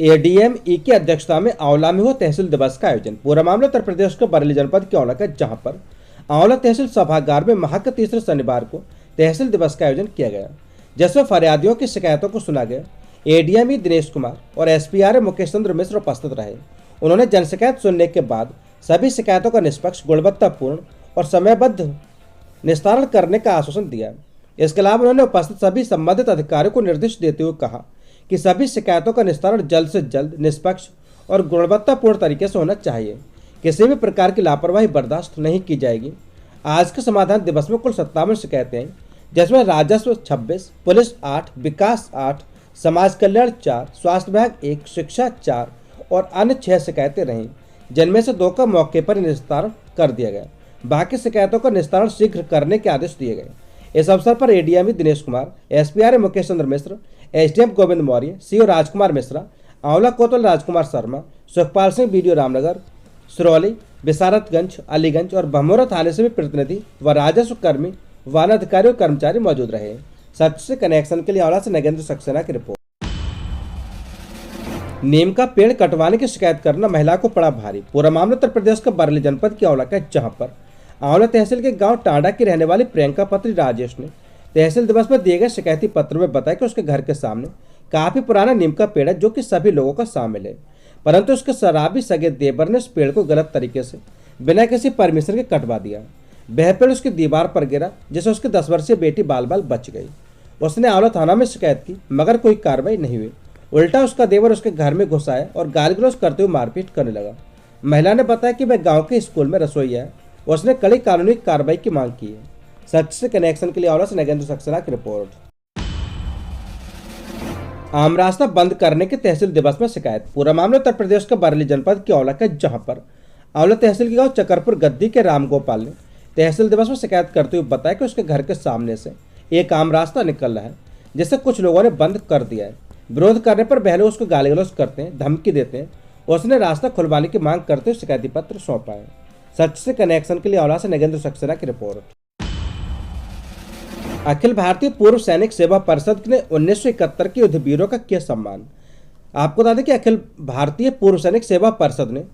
ADM ई की अध्यक्षता में आंवला में हुआ तहसील दिवस का आयोजन। पूरा मामला उत्तर प्रदेश के बरेली जनपद के आंवला का, जहां पर आंवला तहसील सभागार में माह के तीसरे शनिवार को तहसील दिवस का आयोजन किया गया, जिसमें फरियादियों की शिकायतों को सुना गया। एडीएम ई दिनेश कुमार और एसपीआर मुकेश चंद्र मिश्र उपस्थित रहे। उन्होंने जन शिकायत सुनने के बाद सभी शिकायतों का निष्पक्ष, गुणवत्तापूर्ण और समयबद्ध निस्तारण करने का आश्वासन दिया। इसके अलावा उन्होंने उपस्थित सभी संबंधित अधिकारियों को निर्देश देते हुए कहा कि सभी शिकायतों का निस्तारण जल्द से जल्द, निष्पक्ष और गुणवत्तापूर्ण तरीके से होना चाहिए। किसी भी प्रकार की लापरवाही बर्दाश्त नहीं की जाएगी। आज के समाधान दिवस में कुल 57 शिकायतें आई, जिसमें राजस्व 26, पुलिस 8, विकास 8, समाज कल्याण 4, स्वास्थ्य विभाग 1, शिक्षा 4 और अन्य 6 शिकायतें रहीं, जिनमें से 2 का मौके पर निस्तारण कर दिया गया। बाकी शिकायतों का निस्तारण शीघ्र करने के आदेश दिए गए। इस अवसर पर ADM Dinesh Kumar, SPR Mukesh Chandra Mishra, SDM Govind Maurya, CO राजकुमार मिश्रा, आंवला कोतवाल राजकुमार शर्मा, सुखपाल सिंह बीडीओ रामनगर, सुरौली, बिसारतगंज, अलीगंज और भमोरा थाने से भी प्रतिनिधि व राजस्व कर्मी, वन अधिकारी और कर्मचारी मौजूद रहे। सच से कनेक्शन के लिए आंवला से नगेंद्र सक्सेना की रिपोर्ट। नीम का पेड़ कटवाने की शिकायत करना महिला को पड़ा भारी। पूरा मामला उत्तर प्रदेश के बरेली जनपद के आंवला का, जहां पर आंवला तहसील के गांव टांडा की रहने वाली प्रियंका पत्री राजेश ने तहसील दिवस में दिए गए शिकायती पत्र में बताया कि उसके घर के सामने काफी पुराना नीम का पेड़ है, जो कि सभी लोगों का शामिल है, परंतु उसके शराबी सगे देवर ने इस पेड़ को गलत तरीके से बिना किसी परमिशन के कटवा दिया। वह पेड़ उसकी दीवार पर गिरा, जिससे उसकी 10 वर्षीय बेटी बाल बाल बच गई। उसने आंवला थाना में शिकायत की, मगर कोई कार्रवाई नहीं हुई। उल्टा उसका देवर उसके घर में घुस आया और गाली गलौज करते हुए मारपीट करने लगा। महिला ने बताया कि वह गांव के स्कूल में रसोईया है। उसने कड़ी कानूनी कार्रवाई की मांग की है। सच से कनेक्शन के लिए आंवला से नगेंद्र सक्सेना की रिपोर्ट। आम रास्ता बंद करने के तहसील दिवस में शिकायत। पूरा मामला उत्तर प्रदेश के बरेली जनपद के आंवला का, जहां पर आंवला तहसील के गांव चकरपुर गद्दी के रामगोपाल ने तहसील दिवस में शिकायत करते हुए बताया कि उसके घर के सामने से एक आम रास्ता निकल रहा है, जिसे कुछ लोगों ने बंद कर दिया है। विरोध करने पर वह लोग उसको गाली गलौज करते हैं, धमकी देते हैं। उसने रास्ता खुलवाने की मांग करते हुए शिकायती पत्र सौंपा है। सच से कनेक्शन के लिए आंवला से नगेंद्र सक्सेना की रिपोर्ट। अखिल भारतीय पूर्व सैनिक सेवा परिषद ने 1971 के युद्धवीरों का किया सम्मान। आपको बता दें कि अखिल भारतीय पूर्व सैनिक सेवा परिषद ने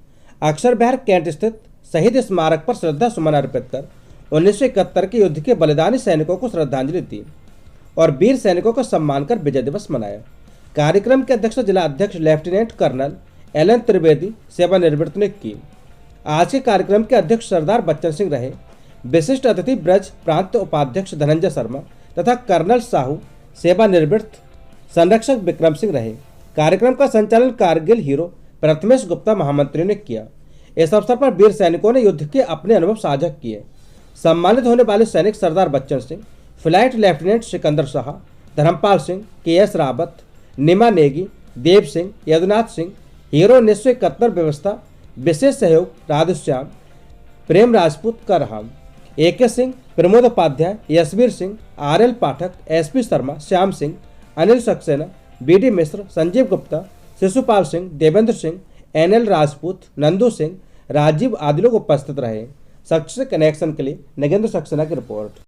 अक्षर बिहार कैंट स्थित शहीद स्मारक पर श्रद्धा सुमन अर्पित कर 1971 के युद्ध के बलिदानी सैनिकों को श्रद्धांजलि दी और वीर सैनिकों का सम्मान कर विजय दिवस मनाया। कार्यक्रम की अध्यक्षता जिला अध्यक्ष लेफ्टिनेंट कर्नल एलन त्रिवेदी सेवानिवृत्त ने की। आज के कार्यक्रम के अध्यक्ष सरदार बच्चन सिंह रहे। विशिष्ट अतिथि ब्रज प्रांत उपाध्यक्ष धनंजय शर्मा तथा कर्नल साहू सेवानिवृत्त संरक्षक विक्रम सिंह रहे। कार्यक्रम का संचालन कारगिल हीरो प्रथमेश गुप्ता महामंत्री ने किया। इस अवसर पर वीर सैनिकों ने युद्ध के अपने अनुभव साझा किए। सम्मानित होने वाले सैनिक Sardar Bachan Singh, flight lieutenant Sikandar Shah, Dharampal Singh, K S. Rawat, Nima Negi, Dev Singh, Yadunath Singh, hero 1971 व्यवस्था, विशेष सहयोग राधेश्याम, प्रेम राजपूत का रहा। A K. Singh, Pramod Upadhyay, Yashveer Singh, R L. Pathak, S P. Sharma, Shyam Singh, Anil Saxena, B D. Mishra, Sanjeev Gupta, Shishupal Singh, Devendra Singh, N L. Rajput, Nandu Singh, Rajeev आदि लोग उपस्थित रहे। सच से कनेक्शन के लिए नगेंद्र सक्सेना की रिपोर्ट।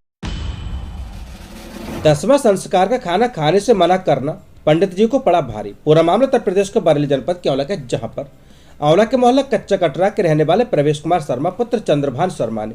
10वां संस्कार का खाना खाने से मना करना पंडित जी को पड़ा भारी। पूरा मामला उत्तर प्रदेश के बरेली जनपद के आंवला का, जहां पर आंवला के मोहल्ला कच्चा कटरा के रहने वाले प्रवेश कुमार शर्मा पुत्र चंद्रभान शर्मा ने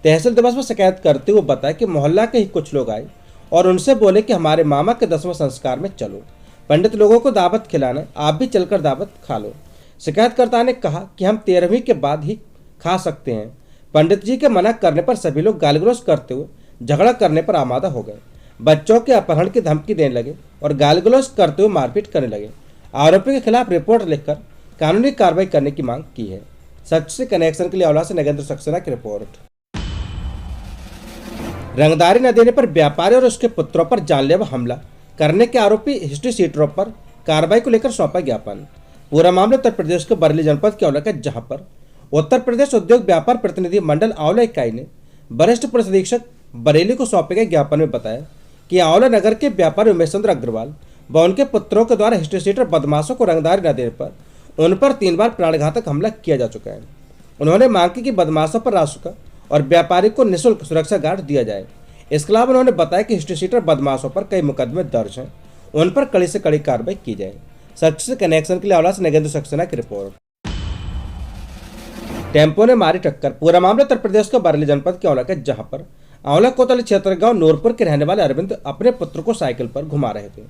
तहसील दिवस में शिकायत करते हुए बताया कि मोहल्ला के ही कुछ लोग आए और उनसे बोले कि हमारे मामा के 10वां संस्कार में चलो, पंडित लोगों को दावत खिलाना, आप भी चलकर दावत खा लो। शिकायतकर्ता ने कहा कि हम 13वीं के बाद ही खा सकते हैं। पंडित जी के मना करने पर सभी लोग गाली गलौज करते हुए झगड़ा करने पर आमादा हो गए। बच्चों के अपहरण की धमकी देने लगे और गाली गलौज करते हुए मारपीट करने लगे। आरोपी के खिलाफ रिपोर्ट लिखकर कानूनी कार्रवाई करने की मांग की है। सच से कनेक्शन के लिए आंवला से नगेंद्र सक्सेना की रिपोर्ट। रंगदारी न देने पर व्यापारी और उसके पुत्रों पर जानलेवा हमला करने के आरोपी हिस्ट्री सीटरों पर कार्रवाई को लेकर सौंपा ज्ञापन। पूरा मामला उत्तर प्रदेश के बरेली जनपद के आंवला का, जहां पर उत्तर प्रदेश उद्योग व्यापार प्रतिनिधि मंडल आंवला इकाई ने वरिष्ठ पुलिस अधीक्षक बरेली को सौंपे गए ज्ञापन में बताया कि आंवला नगर के व्यापारी उमेश चंद्र अग्रवाल व उनके पुत्रों के द्वारा हिस्ट्री सीटर बदमाशों को रंगदारी न देने पर उन पर 3 बार प्राणघातक हमला किया जा चुका है। उन्होंने मांग की कि बदमाशों पर रासुका और व्यापारी को निःशुल्क सुरक्षा गार्ड दिया जाए। इसके अलावा उन्होंने बताया कि हिस्ट्री सीटर बदमाशों पर कई मुकदमे दर्ज हैं, उन पर कड़ी से कड़ी कार्रवाई की जाए। सच से कनेक्शन के लिए आंवला से नगेंद्र सक्सेना की रिपोर्ट। टेम्पो ने मारी टक्कर। पूरा मामला उत्तर प्रदेश के बरेली जनपद के आंवला का, जहां पर आंवला कोतवाली क्षेत्र गांव नूरपुर के रहने वाले अरविंद अपने पुत्र को साइकिल पर घुमा रहे थे।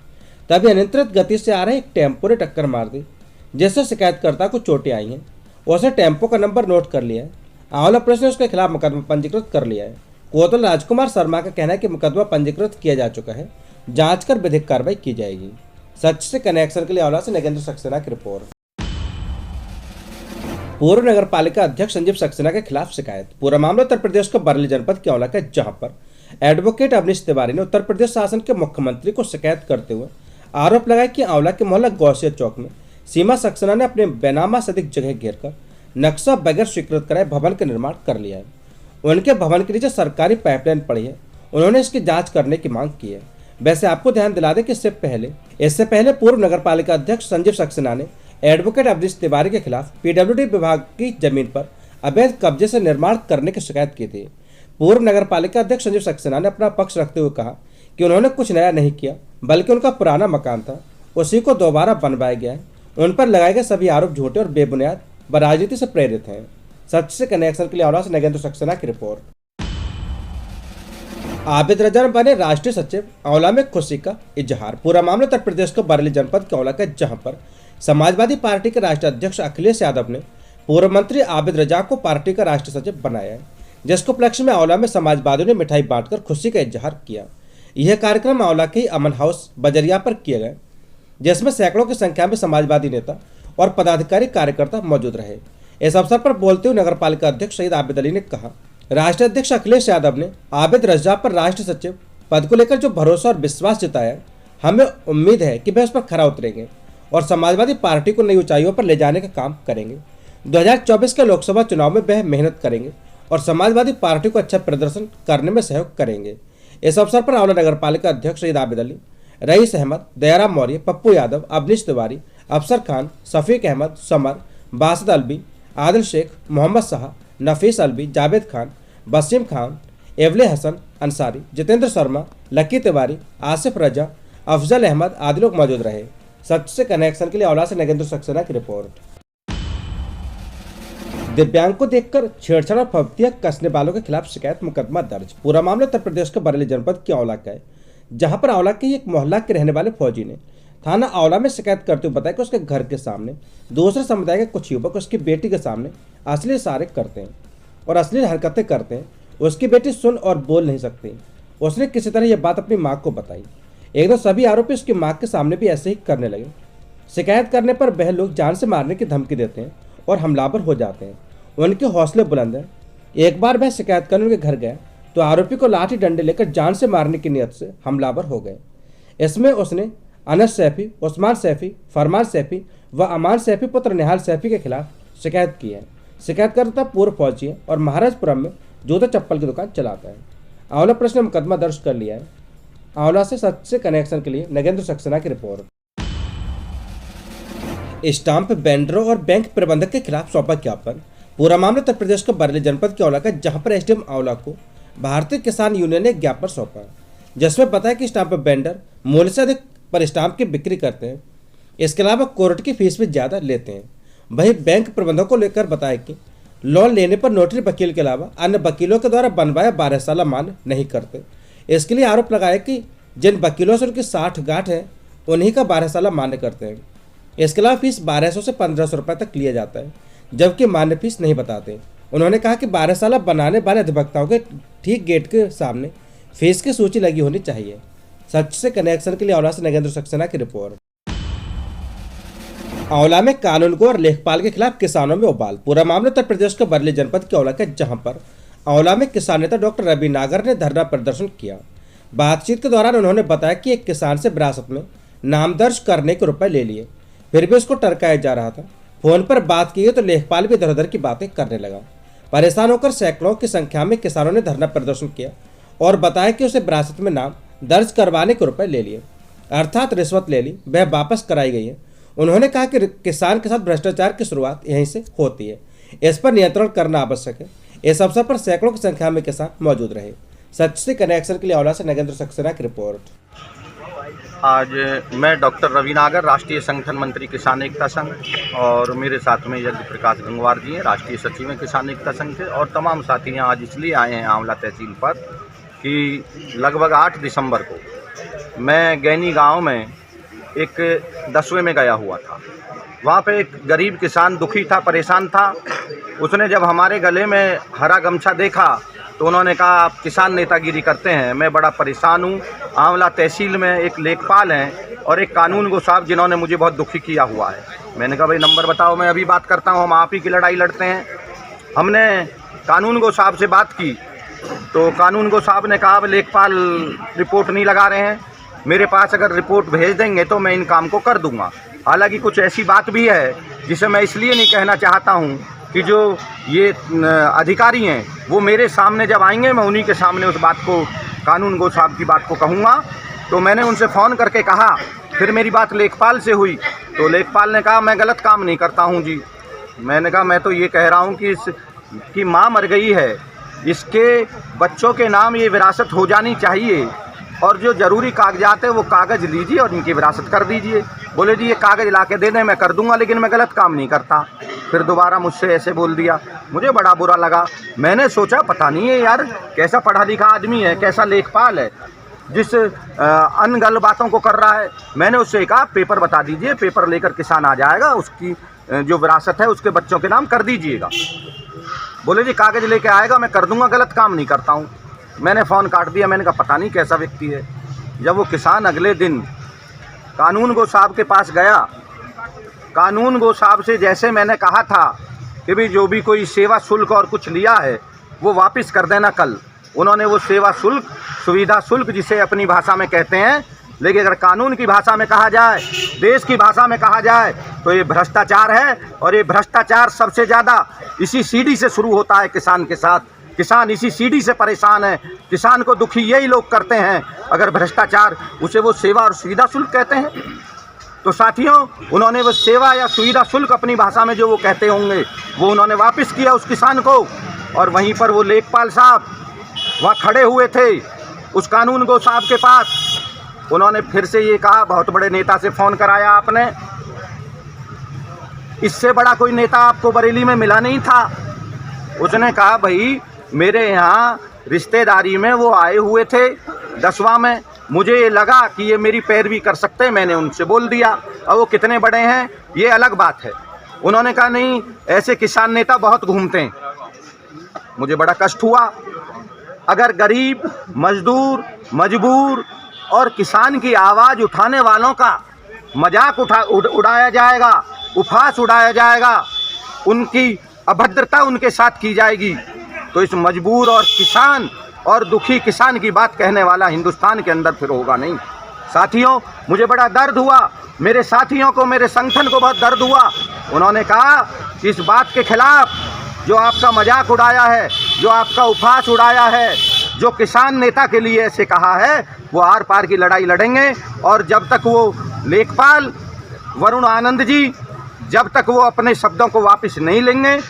तभी अनियंत्रित गति से आ रहे एक टेम्पो ने टक्कर मार दी, जिससे शिकायतकर्ता को चोटें आई हैं। उसने टेम्पो का नंबर नोट कर लिया है। आंवला पुलिस ने उसके खिलाफ मुकदमा पंजीकृत कर लिया है। कोतवाल राजकुमार शर्मा का कहना है कि मुकदमा पंजीकृत किया जा चुका है, जांच कर विधिक कार्रवाई की जाएगी। सच से कनेक्शन के लिए आंवला से नगेंद्र सक्सेना की रिपोर्ट। पूर्व नगर पालिका अध्यक्ष संजीव सक्सेना के खिलाफ शिकायत। पूरा मामला उत्तर प्रदेश के बरेली जनपद के आंवला का, जहां पर एडवोकेट अवनीश तिवारी ने उत्तर प्रदेश शासन के मुख्यमंत्री को शिकायत करते हुए आरोप लगाया कि आंवला के मोहल्ला गौसिया चौक में सीमा सक्सेना ने अपने बेनामा से अधिक जगह घेरकर नक्शा बगैर स्वीकृत कराए भवन का निर्माण कर लिया है। उनके भवन के नीचे सरकारी पाइपलाइन पड़ी है। उन्होंने इसकी जांच करने की मांग की है। वैसे आपको ध्यान दिला दें कि इससे पहले पूर्व नगर पालिका अध्यक्ष संजीव सक्सेना ने एडवोकेट अवनीश तिवारी के खिलाफ पीडब्ल्यूडी विभाग की जमीन पर अवैध कब्जे से निर्माण करने की शिकायत की थी। पूर्व नगर पालिका अध्यक्ष संजीव सक्सेना ने अपना पक्ष रखते हुए कहा कि उन्होंने कुछ नया नहीं किया, बल्कि उनका पुराना मकान था, उसी को दोबारा बनवाया गया है। उन पर लगाए गए सभी आरोप झूठे और बेबुनियाद व राजनीति से प्रेरित हैं। सच से कनेक्शन के लिए आंवला से नगेंद्र सक्सेना की रिपोर्ट। आबिद रजा बने राष्ट्रीय सचिव, आंवला में खुशी का इजहार। पूरा मामला उत्तर प्रदेश के बरेली जनपद के आंवला का, जहां पर समाजवादी पार्टी के राष्ट्रीय अध्यक्ष अखिलेश यादव ने पूर्व मंत्री आबिद रजा को पार्टी का राष्ट्रीय सचिव बनाया है, जिसको उपलक्ष्य में आंवला में समाजवादियों ने मिठाई बांटकर खुशी का इजहार किया। यह कार्यक्रम आंवला के अमन हाउस बजरिया पर किया गया, जिसमें सैकड़ों की संख्या में समाजवादी नेता और पदाधिकारी कार्यकर्ता मौजूद रहे। इस अवसर पर बोलते हुए नगर पालिका अध्यक्ष सईद आबिद अली ने कहा, राष्ट्रीय अध्यक्ष अखिलेश यादव ने आबिद रजा पर राष्ट्रीय सचिव पद को लेकर जो भरोसा और विश्वास जताया, हमें उम्मीद है कि वे उस पर खरा उतरेंगे और समाजवादी पार्टी को नई ऊंचाइयों पर ले जाने का काम करेंगे। 2024 के लोकसभा चुनाव में वह मेहनत करेंगे और समाजवादी पार्टी को अच्छा प्रदर्शन करने में सहयोग करेंगे। इस अवसर पर आंवला नगर पालिका अध्यक्ष सईद आबिद अली, रईस अहमद, दयाराम मौर्य, पप्पू यादव, अवनीश तिवारी, अफसर खान, शफीक अहमद, समर, बासद अलवी, आदिल शेख, मोहम्मद शाह, नफीस अलवी, जावेद खान, वसीम खान, एवले हसन अंसारी, जितेंद्र शर्मा, लकी तिवारी, आसिफ रजा, अफजल अहमद आदि लोग मौजूद रहे। सच से कनेक्शन के लिए आंवला से नगेंद्र सक्सेना की रिपोर्ट। दिव्यांग को देखकर छेड़छाड़ और फब्तियां कसने वालों के खिलाफ शिकायत, मुकदमा दर्ज। पूरा मामला उत्तर प्रदेश के बरेली जनपद के आंवला का है, जहां पर आंवला के एक मोहल्ला के रहने वाले फौजी ने थाना आंवला में शिकायत करते हुए बताया कि उसके घर के सामने दूसरे समुदाय के कुछ युवक उसकी बेटी के सामने अश्लील इशारे करते हैं और अश्लील हरकतें करते हैं। उसकी बेटी सुन और बोल नहीं सकती। उसने किसी तरह यह बात अपनी माँ को बताई। एक दो सभी आरोपी उसकी माँ के सामने भी ऐसे ही करने लगे। शिकायत करने पर वह लोग जान से मारने की धमकी देते हैं और हमलावर हो जाते हैं। उनके हौसले बुलंद हैं। एक बार वह शिकायत करने उनके घर गया तो आरोपी को लाठी डंडे लेकर जान से मारने की नियत से हमलावर हो गए। इसमें उसने अनस सैफी, उस्मान सैफी, फरमान सैफी व अमान सैफी पुत्र निहाल सैफी के खिलाफ शिकायत की है। शिकायतकर्ता पूर्व फौजी है और महाराजपुरम में जूता चप्पल की दुकान चलाता है। आंवला पुलिस ने मुकदमा दर्ज कर लिया है। आंवला से सच से कनेक्शन के लिए नगेंद्र सक्सेना की रिपोर्ट। स्टाम्प वेंडरों और बैंक प्रबंधक के खिलाफ सौंपा ज्ञापन। पूरा मामला उत्तर प्रदेश के बरेली जनपद के आंवला का, जहां पर एसडीएम आंवला को भारतीय किसान यूनियन ने एक ज्ञापन सौंपा, जिसमें बताया कि स्टाम्प वेंडर मूल्य से अधिक पर स्टाम्प की बिक्री करते हैं। इसके अलावा कोर्ट की फीस भी ज़्यादा लेते हैं। वहीं बैंक प्रबंधकों को लेकर बताया कि लोन लेने पर नोटरी वकील के अलावा अन्य वकीलों के द्वारा बनवाया 12 साल मान्य नहीं करते। इसके लिए आरोप लगाया कि जिन वकीलों से उनकी 60 गांठ है उन्हीं का 12 साल मान्य करते हैं। इसके अलावा फीस 1200 से 1500 रुपये तक लिया जाता है, जबकि मान्य फीस नहीं बताते। उन्होंने कहा कि 12 साल बनाने वाले अधिवक्ताओं के ठीक गेट के सामने फीस की सूची लगी होनी चाहिए। सच से कनेक्शन के लिए आंवला से नगेंद्र सक्सेना की रिपोर्ट। आंवला में कानूनगो और लेखपाल के खिलाफ किसानों में उबाल। पूरा मामला उत्तर प्रदेश के बरेली जनपद के आंवला का, जहां पर आंवला में किसान नेता डॉक्टर रवि नागर ने धरना प्रदर्शन किया। बातचीत के दौरान उन्होंने बताया कि एक किसान से विरासत में नाम दर्ज करने के रुपए ले लिए, फिर भी उसको टरकाया जा रहा था। फोन पर बात की तो लेखपाल भी इधर उधर की बातें करने लगा। परेशान होकर सैकड़ों की संख्या में किसानों ने धरना प्रदर्शन किया और बताया कि उसे विरासत में नाम दर्ज करवाने के रुपए ले लिए, अर्थात रिश्वत ले ली, वह वापस कराई गई है। उन्होंने कहा कि किसान के साथ भ्रष्टाचार की शुरुआत यहीं से होती है, इस पर नियंत्रण करना आवश्यक है। इस अवसर पर सैकड़ों की संख्या में किसान मौजूद रहे। सच से कनेक्शन के लिए आंवला से नगेंद्र सक्सेना की रिपोर्ट। आज मैं डॉक्टर रवि नागर, राष्ट्रीय संगठन मंत्री किसान एकता संघ, और मेरे साथ में यज्ञ प्रकाश गंगवार जी हैं, राष्ट्रीय सचिव हैं किसान एकता संघ के, और तमाम साथी यहाँ आज इसलिए आए हैं आंवला तहसील पर कि लगभग 8 दिसंबर को मैं गैनी गांव में एक दसवें में गया हुआ था। वहाँ पे एक गरीब किसान दुखी था, परेशान था। उसने जब हमारे गले में हरा गमछा देखा तो उन्होंने कहा, आप किसान नेतागिरी करते हैं, मैं बड़ा परेशान हूँ। आंवला तहसील में एक लेखपाल हैं और एक कानून गो साहब जिन्होंने मुझे बहुत दुखी किया हुआ है। मैंने कहा, भाई नंबर बताओ, मैं अभी बात करता हूँ, हम आप ही की लड़ाई लड़ते हैं। हमने कानून गो साहब से बात की तो कानून गो साहब ने कहा, लेखपाल रिपोर्ट नहीं लगा रहे हैं, मेरे पास अगर रिपोर्ट भेज देंगे तो मैं इन काम को कर दूँगा। हालांकि कुछ ऐसी बात भी है जिसे मैं इसलिए नहीं कहना चाहता हूँ कि जो ये अधिकारी हैं वो मेरे सामने जब आएंगे मैं उन्हीं के सामने उस बात को, कानून गो साहब की बात को कहूँगा। तो मैंने उनसे फ़ोन करके कहा, फिर मेरी बात लेखपाल से हुई तो लेखपाल ने कहा, मैं गलत काम नहीं करता हूँ जी। मैंने कहा, मैं तो ये कह रहा हूँ कि इसकी माँ मर गई है, इसके बच्चों के नाम ये विरासत हो जानी चाहिए, और जो ज़रूरी कागजात है वो कागज़ लीजिए और इनकी विरासत कर दीजिए। बोले जी ये कागज़ ला के दे दें, मैं कर दूंगा, लेकिन मैं गलत काम नहीं करता। फिर दोबारा मुझसे ऐसे बोल दिया, मुझे बड़ा बुरा लगा। मैंने सोचा, पता नहीं है यार कैसा पढ़ा लिखा आदमी है, कैसा लेखपाल है, जिस अनगल बातों को कर रहा है। मैंने उससे कहा, पेपर बता दीजिए, पेपर लेकर किसान आ जाएगा, उसकी जो विरासत है उसके बच्चों के नाम कर दीजिएगा। बोले जी कागज़ लेके आएगा, मैं कर दूंगा, गलत काम नहीं करता हूँ। मैंने फ़ोन काट दिया। मैंने कहा, पता नहीं कैसा व्यक्ति है। जब वो किसान अगले दिन कानून गो साहब के पास गया, कानून गो साहब से जैसे मैंने कहा था कि भाई जो भी कोई सेवा शुल्क और कुछ लिया है वो वापस कर देना कल, उन्होंने वो सेवा शुल्क, सुविधा शुल्क जिसे अपनी भाषा में कहते हैं, लेकिन अगर कानून की भाषा में कहा जाए, देश की भाषा में कहा जाए तो ये भ्रष्टाचार है। और ये भ्रष्टाचार सबसे ज़्यादा इसी सीढ़ी से शुरू होता है किसान के साथ। किसान इसी सीढ़ी से परेशान है, किसान को दुखी यही लोग करते हैं। अगर भ्रष्टाचार, उसे वो सेवा और सुविधा शुल्क कहते हैं। तो साथियों, उन्होंने वो सेवा या सुविधा शुल्क अपनी भाषा में जो वो कहते होंगे वो उन्होंने वापस किया उस किसान को। और वहीं पर वो लेखपाल साहब वहाँ खड़े हुए थे उस कानून गो साहब के पास। उन्होंने फिर से ये कहा, बहुत बड़े नेता से फ़ोन कराया आपने, इससे बड़ा कोई नेता आपको बरेली में मिला नहीं था। उसने कहा, भाई मेरे यहाँ रिश्तेदारी में वो आए हुए थे 10वां में, मुझे ये लगा कि ये मेरी पैरवी कर सकते हैं, मैंने उनसे बोल दिया। और वो कितने बड़े हैं ये अलग बात है। उन्होंने कहा, नहीं ऐसे किसान नेता बहुत घूमते हैं। मुझे बड़ा कष्ट हुआ। अगर गरीब, मजदूर, मजबूर और किसान की आवाज़ उठाने वालों का मजाक उड़ाया जाएगा, उपहास उड़ाया जाएगा, उनकी अभद्रता उनके साथ की जाएगी, तो इस मजबूर और किसान और दुखी किसान की बात कहने वाला हिंदुस्तान के अंदर फिर होगा नहीं। साथियों, मुझे बड़ा दर्द हुआ, मेरे साथियों को, मेरे संगठन को बहुत दर्द हुआ। उन्होंने कहा कि इस बात के खिलाफ जो आपका मजाक उड़ाया है, जो आपका उपहास उड़ाया है, जो किसान नेता के लिए ऐसे कहा है, वो आर पार की लड़ाई लड़ेंगे। और जब तक वो लेखपाल वरुण आनंद जी, जब तक वो अपने शब्दों को वापस नहीं लेंगे,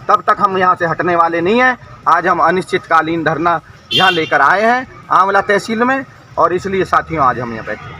तब तक हम यहाँ से हटने वाले नहीं हैं। आज हम अनिश्चितकालीन धरना यहाँ लेकर आए हैं आंवला तहसील में, और इसलिए साथियों आज हम यहाँ बैठे।